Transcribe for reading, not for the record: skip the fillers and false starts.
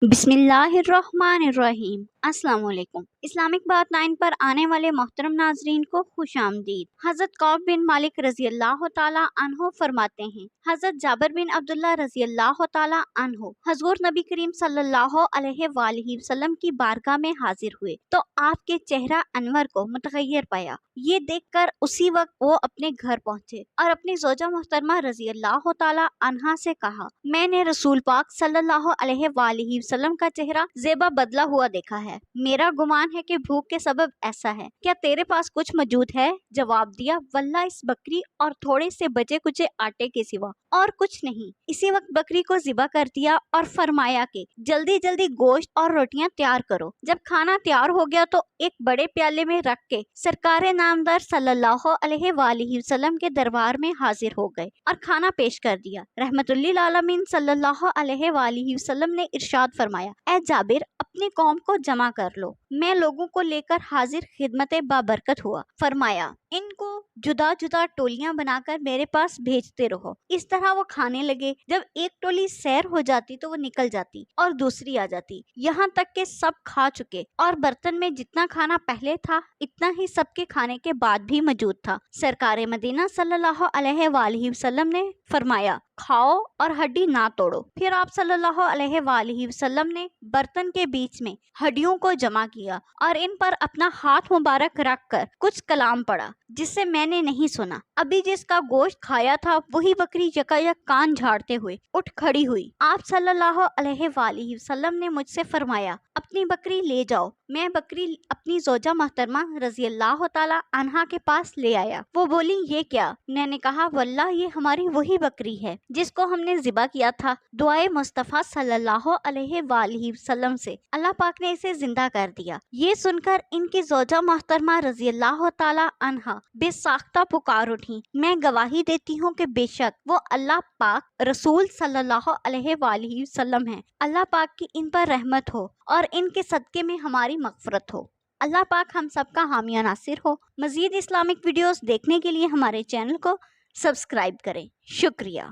बिस्मिल्लाहिर्रहमानिर्रहीम। अस्सलाम वालेकुम। इस्लामिक बात 9 पर आने वाले मोहतरम नाजरीन को खुश आमदीद। हजरत कौब बिन मालिक रजी अल्लाह ताला अन्हो फरमाते हैं, हजरत जाबिर बिन अब्दुल्लाह रजी अल्लाह ताला अन्हो हजूर नबी करीम सल्लल्लाहु अलैहि वसल्लम की बारगाह में हाजिर हुए तो आपके चेहरा अनवर को मुतगय्यर पाया। ये देखकर उसी वक्त वो अपने घर पहुँचे और अपनी जोजा मोहतरमा रजी अल्लाह ताला अन्हा से कहा, मैंने रसूल पाक सल्लल्लाहु अलैहि वसल्लम का चेहरा ज़ेबा बदला हुआ देखा है। मेरा गुमान है कि भूख के सबब ऐसा है। क्या तेरे पास कुछ मौजूद है? जवाब दिया, वल्लाह इस बकरी और थोड़े से बचे कुचे आटे के सिवा और कुछ नहीं। इसी वक्त बकरी को ज़िबा कर दिया और फरमाया कि जल्दी जल्दी गोश्त और रोटियां तैयार करो। जब खाना तैयार हो गया तो एक बड़े प्याले में रख के सरकारे नामदार सल्लल्लाहु अलैहि वसल्लम के दरबार में हाजिर हो गए और खाना पेश कर दिया। रहमतुल्लिल आलमीन सल्लल्लाहु अलैहि वसल्लम ने इरशाद फरमाया, ए जाबिर, अपनी कौम को जमा कर लो। मैं लोगों को लेकर हाजिर खिदमत बाबरकत हुआ। फरमाया, इनको जुदा जुदा टोलियां बनाकर मेरे पास भेजते रहो। इस तरह वो खाने लगे। जब एक टोली सैर हो जाती तो वो निकल जाती और दूसरी आ जाती, यहाँ तक के सब खा चुके और बर्तन में जितना खाना पहले था इतना ही सबके खाने के बाद भी मौजूद था। सरकारे मदीना सल्लल्लाहु अलैहि वसल्लम ने फरमाया, खाओ और हड्डी ना तोड़ो। फिर आप सल्लल्लाहु अलैहि वसल्लम ने बर्तन के बीच में हड्डियों को जमा किया और इन पर अपना हाथ मुबारक रखकर कुछ कलाम पढ़ा जिससे मैंने नहीं सुना। अभी जिसका गोश्त खाया था वही बकरी यकायक कान झाड़ते हुए उठ खड़ी हुई। आप सल्लल्लाहु अलैहि वसल्लम ने मुझसे फरमाया, अपनी बकरी ले जाओ। मैं बकरी अपनी जोजा मोहतरमा रजी अल्लाह ताला अन्हा के पास ले आया। वो बोली, ये क्या? मैंने कहा, वल्लाह ये हमारी वही बकरी है जिसको हमने ज़िबा किया था दुआए मुस्तफ़ा सल्लल्लाहु अलैहि वसल्लम से। अल्लाह पाक ने इसे जिंदा कर दिया। ये सुनकर इनकी जोजा मोहतरमा रजी अल्लाह ताला अन्हा बेसाख्ता पुकार उठी। मैं गवाही देती हूँ कि बेशक वो अल्लाह पाक रसूल सल्लल्लाहु अलैहि वसल्लम है। अल्लाह पाक की इन पर रहमत हो और इनके सदके में हमारी मग़फ़िरत हो। अल्लाह पाक हम सबका हामिया नासिर हो। मज़ीद इस्लामिक वीडियोस देखने के लिए हमारे चैनल को सब्सक्राइब करें। शुक्रिया।